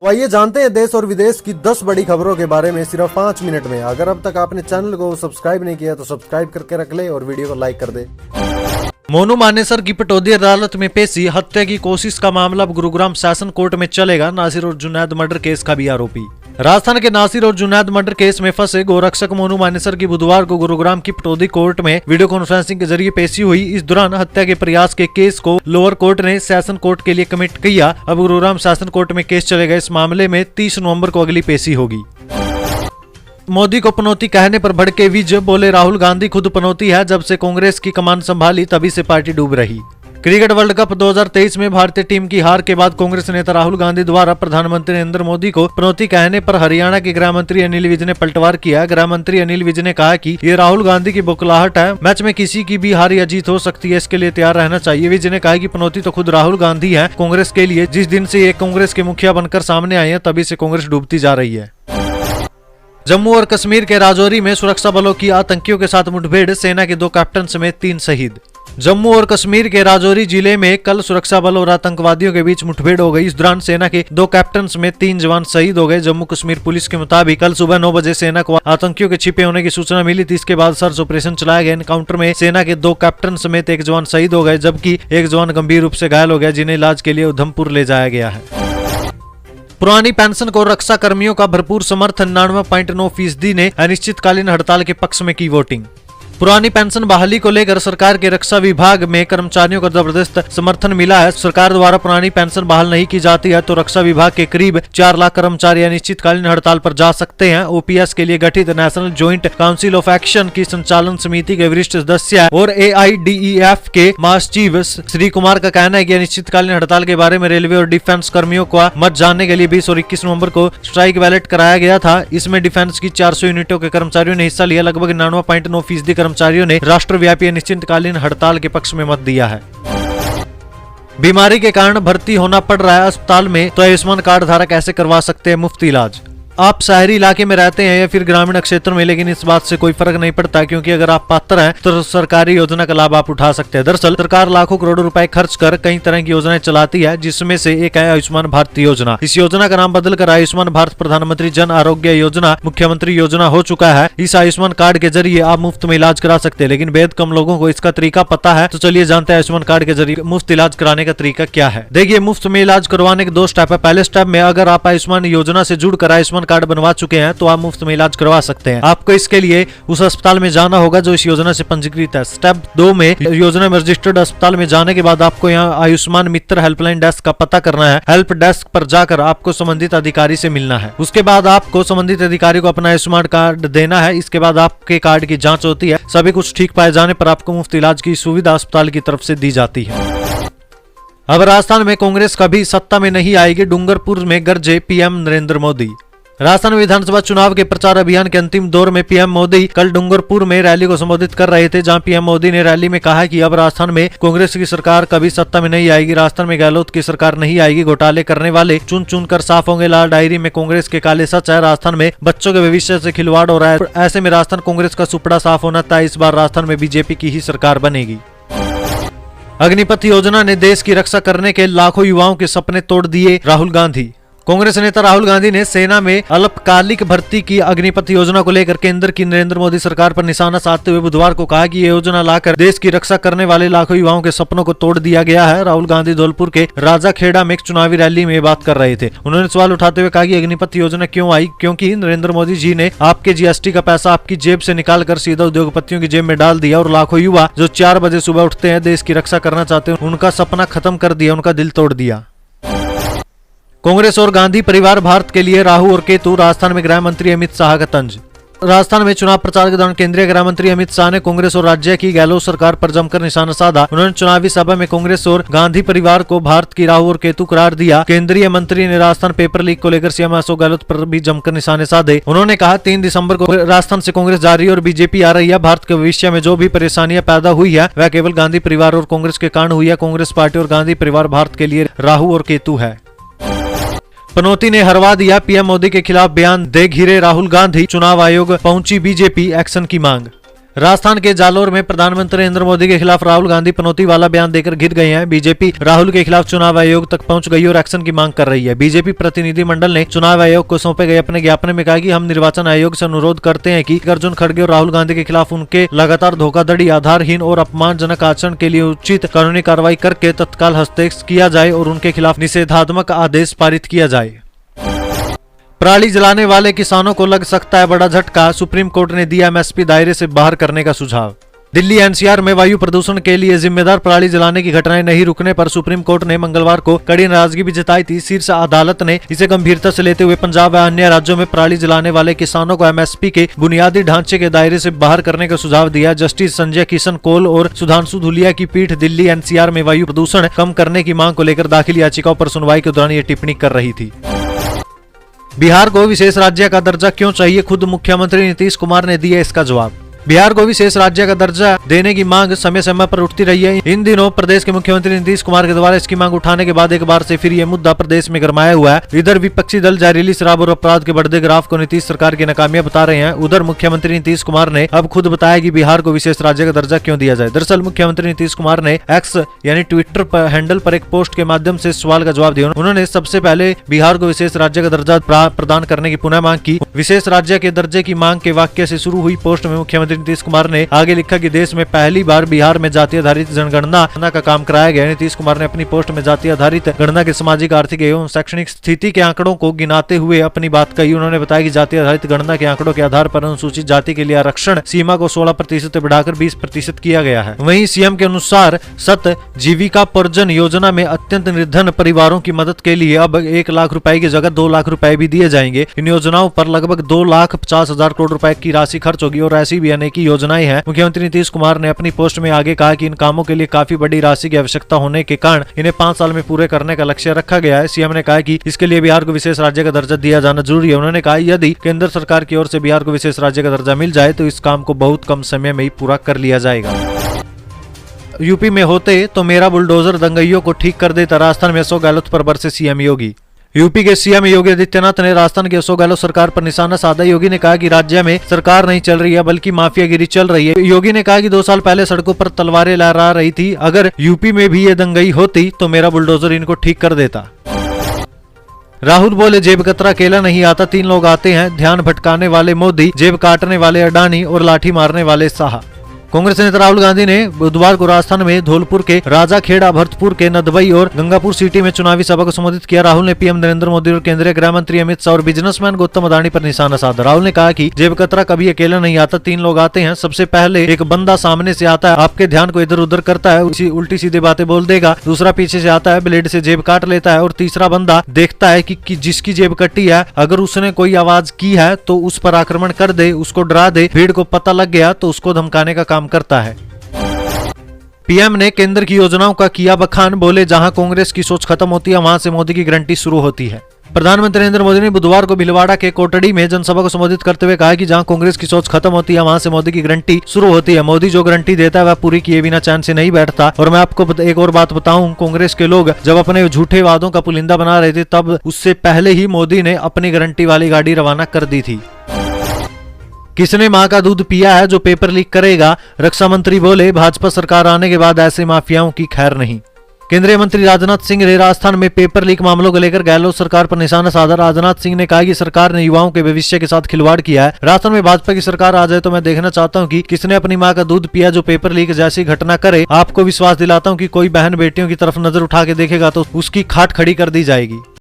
तो आइए जानते हैं देश और विदेश की 10 बड़ी खबरों के बारे में सिर्फ 5 मिनट में। अगर अब तक आपने चैनल को सब्सक्राइब नहीं किया तो सब्सक्राइब करके रख ले और वीडियो को लाइक कर दे। मोनू मानेसर की पटौदी अदालत में पेशी। हत्या की कोशिश का मामला अब गुरुग्राम सेशन कोर्ट में चलेगा। नासिर और जुनैद मर्डर केस का भी आरोपी। राजस्थान के नासिर और जुनैद मर्डर केस में फंसे गोरक्षक मोनू मानेसर की बुधवार को गुरुग्राम की पटौदी कोर्ट में वीडियो कॉन्फ्रेंसिंग के जरिए पेशी हुई। इस दौरान हत्या के प्रयास के केस को लोअर कोर्ट ने सेशन कोर्ट के लिए कमिट किया। अब गुरुग्राम सेशन कोर्ट में केस चलेगा। इस मामले में 30 नवंबर को अगली पेशी होगी। मोदी को पनौती कहने पर भड़के विज। बोले राहुल गांधी खुद पनौती है। जब से कांग्रेस की कमान संभाली तभी से पार्टी डूब रही। क्रिकेट वर्ल्ड कप 2023 में भारतीय टीम की हार के बाद कांग्रेस नेता राहुल गांधी द्वारा प्रधानमंत्री नरेंद्र मोदी को पनौती कहने पर हरियाणा के गृह मंत्री अनिल विज ने पलटवार किया। गृह मंत्री अनिल विज ने कहा कि ये राहुल गांधी की बौखलाहट है। मैच में किसी की भी हार या जीत हो सकती है, इसके लिए तैयार रहना चाहिए। विज ने कहा कि पनौती तो खुद राहुल गांधी है कांग्रेस के लिए। जिस दिन से ये कांग्रेस के मुखिया बनकर सामने आए हैं तभी से कांग्रेस डूबती जा रही है। जम्मू और कश्मीर के राजौरी में सुरक्षा बलों की आतंकियों के साथ मुठभेड़। सेना के 2 कैप्टन समेत 3 शहीद। जम्मू और कश्मीर के राजौरी जिले में कल सुरक्षा बलों और आतंकवादियों के बीच मुठभेड़ हो गई। इस दौरान सेना के 2 कैप्टन समेत 3 जवान शहीद हो गए। जम्मू कश्मीर पुलिस के मुताबिक कल सुबह 9 बजे सेना को आतंकियों के छिपे होने की सूचना मिली थी। इसके बाद सर्च ऑपरेशन चलाया गया। एनकाउंटर में सेना के 2 कैप्टन समेत 1 जवान शहीद हो गए, जबकि 1 जवान गंभीर रूप से घायल हो गया, जिन्हें इलाज के लिए उधमपुर ले जाया गया है। पुरानी पेंशन को रक्षा कर्मियों का भरपूर समर्थन। 99.9% ने अनिश्चितकालीन हड़ताल के पक्ष में की वोटिंग। पुरानी पेंशन बहाली को लेकर सरकार के रक्षा विभाग में कर्मचारियों का जबरदस्त समर्थन मिला है। सरकार द्वारा पुरानी पेंशन बहाल नहीं की जाती है तो रक्षा विभाग के करीब 4 लाख कर्मचारी अनिश्चितकालीन हड़ताल पर जा सकते हैं। ओपीएस के लिए गठित national joint council of action की संचालन समिति के वरिष्ठ सदस्य और AIDEF के महासचिव श्री कुमार का कहना है कि अनिश्चितकालीन हड़ताल के बारे में रेलवे और डिफेंस कर्मियों का मत जानने के लिए 20 और 21 नवंबर को स्ट्राइक बैलेट कराया गया था। इसमें डिफेंस की 400 यूनिटों के कर्मचारियों ने हिस्सा लिया। लगभग 99.9% कर्मचारियों ने राष्ट्रव्यापी अनिश्चितकालीन हड़ताल के पक्ष में मत दिया है। बीमारी के कारण भर्ती होना पड़ रहा है अस्पताल में तो आयुष्मान कार्ड धारक ऐसे करवा सकते हैं मुफ्त इलाज। आप शहरी इलाके में रहते हैं या फिर ग्रामीण क्षेत्र में, लेकिन इस बात से कोई फर्क नहीं पड़ता क्योंकि अगर आप पात्र हैं तो सरकारी योजना का लाभ आप उठा सकते हैं। दरअसल सरकार लाखों करोड़ों रुपए खर्च कर कई तरह की योजनाएं चलाती है, जिसमें से एक है आयुष्मान भारत योजना। इस योजना का नाम बदलकर आयुष्मान भारत प्रधानमंत्री जन आरोग्य योजना मुख्यमंत्री योजना हो चुका है। इस आयुष्मान कार्ड के जरिए आप मुफ्त में इलाज करा सकते हैं, लेकिन बेहद कम लोगों को इसका तरीका पता है। तो चलिए जानते हैं आयुष्मान कार्ड के जरिए मुफ्त इलाज कराने का तरीका क्या है। देखिए, मुफ्त में इलाज करवाने के 2 स्टेप है। पहले स्टेप में अगर आप आयुष्मान योजना से जुड़कर आयुष्मान कार्ड बनवा चुके हैं तो आप मुफ्त में इलाज करवा सकते हैं। आपको इसके लिए उस अस्पताल में जाना होगा जो इस योजना से पंजीकृत है। स्टेप 2 में योजना में रजिस्टर्ड अस्पताल में जाने के बाद आपको यहाँ आयुष्मान मित्र हेल्पलाइन डेस्क का पता करना है। हेल्प डेस्क पर जाकर आपको संबंधित अधिकारी से मिलना है। उसके बाद आपको संबंधित अधिकारी को अपना आयुष्मान कार्ड देना है। इसके बाद आपके कार्ड की जांच होती है। सभी कुछ ठीक पाए जाने पर आपको मुफ्त इलाज की सुविधा अस्पताल की तरफ से दी जाती है। अब राजस्थान में कांग्रेस कभी सत्ता में नहीं आएगी। डूंगरपुर में गरजे पीएम नरेंद्र मोदी। राजस्थान विधानसभा चुनाव के प्रचार अभियान के अंतिम दौर में पीएम मोदी कल डूंगरपुर में रैली को संबोधित कर रहे थे, जहां पीएम मोदी ने रैली में कहा कि अब राजस्थान में कांग्रेस की सरकार कभी सत्ता में नहीं आएगी। राजस्थान में गहलोत की सरकार नहीं आएगी। घोटाले करने वाले चुन चुन कर साफ होंगे। लाल डायरी में कांग्रेस के काले सच है। राजस्थान में बच्चों के भविष्य से खिलवाड़ हो रहा है। ऐसे में राजस्थान कांग्रेस का सुपड़ा साफ होना तय। इस बार राजस्थान में बीजेपी की ही सरकार बनेगी। अग्निपथ योजना ने देश की रक्षा करने के लाखों युवाओं के सपने तोड़ दिए। राहुल गांधी। कांग्रेस नेता राहुल गांधी ने सेना में अल्पकालिक भर्ती की अग्निपथ योजना को लेकर केंद्र की नरेंद्र मोदी सरकार पर निशाना साधते हुए बुधवार को कहा कि ये योजना लाकर देश की रक्षा करने वाले लाखों युवाओं के सपनों को तोड़ दिया गया है। राहुल गांधी धौलपुर के राजाखेड़ा में एक चुनावी रैली में बात कर रहे थे। उन्होंने सवाल उठाते हुए कहा कि अग्निपथ योजना क्यों आई, क्योंकि नरेंद्र मोदी जी ने आपके GST का पैसा आपकी जेब से निकाल कर सीधा उद्योगपतियों की जेब में डाल दिया और लाखों युवा जो 4 बजे सुबह उठते हैं, देश की रक्षा करना चाहते हैं, उनका सपना खत्म कर दिया, उनका दिल तोड़ दिया। कांग्रेस और गांधी परिवार भारत के लिए राहु और केतु। राजस्थान में गृह मंत्री अमित शाह का तंज। राजस्थान में चुनाव प्रचार के दौरान केंद्रीय गृह मंत्री अमित शाह ने कांग्रेस और राज्य की गहलोत सरकार पर जमकर निशाना साधा। उन्होंने चुनावी सभा में कांग्रेस और गांधी परिवार को भारत की राहु और केतु करार दिया। केंद्रीय मंत्री ने राजस्थान पेपर लीक को लेकर सीएम अशोक गहलोत पर भी जमकर निशाने साधे। उन्होंने कहा 3 दिसंबर को राजस्थान से कांग्रेस जा रही है और बीजेपी आ रही है। भारत के भविष्य में जो भी परेशानियां पैदा हुई है वह केवल गांधी परिवार और कांग्रेस के कारण हुई है। कांग्रेस पार्टी और गांधी परिवार भारत के लिए राहु और केतु है। पनौती ने हरवा दिया। पीएम मोदी के खिलाफ बयान दे घिरे राहुल गांधी। चुनाव आयोग पहुंची बीजेपी, एक्शन की मांग। राजस्थान के जालोर में प्रधानमंत्री नरेंद्र मोदी के खिलाफ राहुल गांधी पनौती वाला बयान देकर घिर गए हैं। बीजेपी राहुल के खिलाफ चुनाव आयोग तक पहुंच गई और एक्शन की मांग कर रही है। बीजेपी प्रतिनिधिमंडल ने चुनाव आयोग को सौंपे गए अपने ज्ञापन में कहा कि हम निर्वाचन आयोग से अनुरोध करते हैं कि अर्जुन खड़गे और राहुल गांधी के खिलाफ उनके लगातार धोखाधड़ी, आधारहीन और अपमानजनक आचरण के लिए उचित कानूनी कार्रवाई करके तत्काल हस्तक्षेप किया जाए और उनके खिलाफ निषेधात्मक आदेश पारित किया जाए। पराली जलाने वाले किसानों को लग सकता है बड़ा झटका, सुप्रीम कोर्ट ने दिया एमएसपी दायरे से बाहर करने का सुझाव। दिल्ली एनसीआर में वायु प्रदूषण के लिए जिम्मेदार पराली जलाने की घटनाएं नहीं रुकने पर सुप्रीम कोर्ट ने मंगलवार को कड़ी नाराजगी भी जताई थी। शीर्ष अदालत ने इसे गंभीरता से लेते हुए पंजाब व अन्य राज्यों में पराली जलाने वाले किसानों को एमएसपी के बुनियादी ढांचे के दायरे से बाहर करने का सुझाव दिया। जस्टिस संजय किशन कौल और सुधांशु धूलिया की पीठ दिल्ली एनसीआर में वायु प्रदूषण कम करने की मांग को लेकर दाखिल याचिकाओं पर सुनवाई के दौरान ये टिप्पणी कर रही थी। बिहार को विशेष राज्य का दर्जा क्यों चाहिए, खुद मुख्यमंत्री नीतीश कुमार ने दिया इसका जवाब। बिहार को विशेष राज्य का दर्जा देने की मांग समय समय पर उठती रही है। इन दिनों प्रदेश के मुख्यमंत्री नीतीश कुमार के द्वारा इसकी मांग उठाने के बाद एक बार से फिर ये मुद्दा प्रदेश में गरमाया हुआ है। इधर विपक्षी दल जहरीली शराब और अपराध के बढ़ते ग्राफ को नीतीश सरकार की नाकामियां बता रहे हैं। उधर मुख्यमंत्री नीतीश कुमार ने अब खुद बताया कि बिहार को विशेष राज्य का दर्जा क्यों दिया जाए। दरअसल मुख्यमंत्री नीतीश कुमार ने एक्स यानी ट्विटर पर हैंडल पर एक पोस्ट के माध्यम से सवाल का जवाब दिया। उन्होंने सबसे पहले बिहार को विशेष राज्य का दर्जा प्रदान करने की पुनः मांग की। विशेष राज्य के दर्जे की मांग के वाक्य से शुरू हुई पोस्ट में मुख्यमंत्री नीतीश कुमार ने आगे लिखा कि देश में पहली बार बिहार में जाति आधारित जनगणना का काम कराया गया। नीतीश कुमार ने अपनी पोस्ट में जाति आधारित गणना के सामाजिक, आर्थिक एवं शैक्षणिक स्थिति के आंकड़ों को गिनाते हुए अपनी बात कही। उन्होंने बताया कि जाति आधारित गणना के आंकड़ों के आधार पर अनुसूचित जाति के लिए आरक्षण सीमा को 16% से बढ़ाकर 20% किया गया है। वहीं सीएम के अनुसार सत जीविकोपार्जन योजना में अत्यंत निर्धन परिवारों की मदद के लिए अब 1 लाख रुपए की जगह 2 लाख रुपए भी दिए जाएंगे। इन योजनाओं पर लगभग 2,50,000 करोड़ रुपए की राशि खर्च होगी और ऐसी भी अनेक योजनाएं हैं। मुख्यमंत्री नीतीश कुमार ने अपनी पोस्ट में आगे कहा कि इन कामों के लिए काफी बड़ी राशि की आवश्यकता होने के कारण इन्हें 5 साल में पूरे करने का लक्ष्य रखा गया है। सीएम ने कहा कि इसके लिए बिहार को विशेष राज्य का दर्जा दिया जाना जरूरी है। उन्होंने कहा यदि केंद्र सरकार की ओर से बिहार को विशेष राज्य का दर्जा मिल जाए तो इस काम को बहुत कम समय में ही पूरा कर लिया जाएगा। यूपी में होते तो मेरा बुलडोजर दंगइयों को ठीक कर देता, राजस्थान में अशोक गहलोत पर बरसे सीएम योगी। यूपी के सीएम योगी आदित्यनाथ ने राजस्थान की अशोक गहलोत सरकार पर निशाना साधा। योगी ने कहा कि राज्य में सरकार नहीं चल रही है बल्कि माफियागिरी चल रही है। योगी ने कहा कि 2 साल पहले सड़कों पर तलवारें लहरा रही थी, अगर यूपी में भी ये दंगई होती तो मेरा बुलडोजर इनको ठीक कर देता। राहुल बोले जेब कतरा अकेला नहीं आता, 3 लोग आते हैं, ध्यान भटकाने वाले मोदी, जेब काटने वाले अडानी और लाठी मारने वाले शाह। कांग्रेस नेता राहुल गांधी ने बुधवार को राजस्थान में धौलपुर के राजाखेड़ा, भरतपुर के नदबई और गंगापुर सिटी में चुनावी सभा को संबोधित किया। राहुल ने पीएम नरेंद्र मोदी और केंद्रीय गृह मंत्री अमित शाह और बिजनेसमैन गौतम अडानी पर निशाना साधा। राहुल ने कहा कि जेब कतरा कभी अकेला नहीं आता, 3 लोग आते हैं। सबसे पहले एक बंदा सामने से आता है, आपके ध्यान को इधर उधर करता है, उसी उल्टी सीधी बातें बोल देगा। दूसरा पीछे से आता है, ब्लेड से जेब काट लेता है। और तीसरा बंदा देखता है कि जिसकी जेब कटी है अगर उसने कोई आवाज की है तो उस पर आक्रमण कर दे, उसको डरा दे। भीड़ को पता लग गया तो उसको धमकाने का काम करता है। पीएम ने केंद्र की योजनाओं का किया बखान, बोले जहां कांग्रेस की सोच खत्म होती है वहां से मोदी की गारंटी शुरू होती है। प्रधानमंत्री नरेंद्र मोदी ने बुधवार को भीलवाड़ा के कोटड़ी में जनसभा को संबोधित करते हुए कहा कि जहां कांग्रेस की सोच खत्म होती है वहां से मोदी की गारंटी शुरू होती है। मोदी जो गारंटी देता है वह पूरी किए बिना चैन से नहीं बैठता। और मैं आपको एक और बात बताऊं, कांग्रेस के लोग जब अपने झूठे वादों का पुलिंदा बना रहे थे तब उससे पहले ही मोदी ने अपनी गारंटी वाली गाड़ी रवाना कर दी थी। किसने मां का दूध पिया है जो पेपर लीक करेगा, रक्षा मंत्री बोले भाजपा सरकार आने के बाद ऐसे माफियाओं की खैर नहीं। केंद्रीय मंत्री राजनाथ सिंह ने राजस्थान में पेपर लीक मामलों को लेकर गहलोत सरकार पर निशाना साधा। राजनाथ सिंह ने कहा कि सरकार ने युवाओं के भविष्य के साथ खिलवाड़ किया है। राजस्थान में भाजपा की सरकार आ जाए तो मैं देखना चाहता हूं कि किसने अपनी मां का दूध पिया जो पेपर लीक जैसी घटना करे। आपको विश्वास दिलाता हूं कि कोई बहन बेटियों की तरफ नजर उठा के देखेगा तो उसकी खाट खड़ी कर दी जाएगी।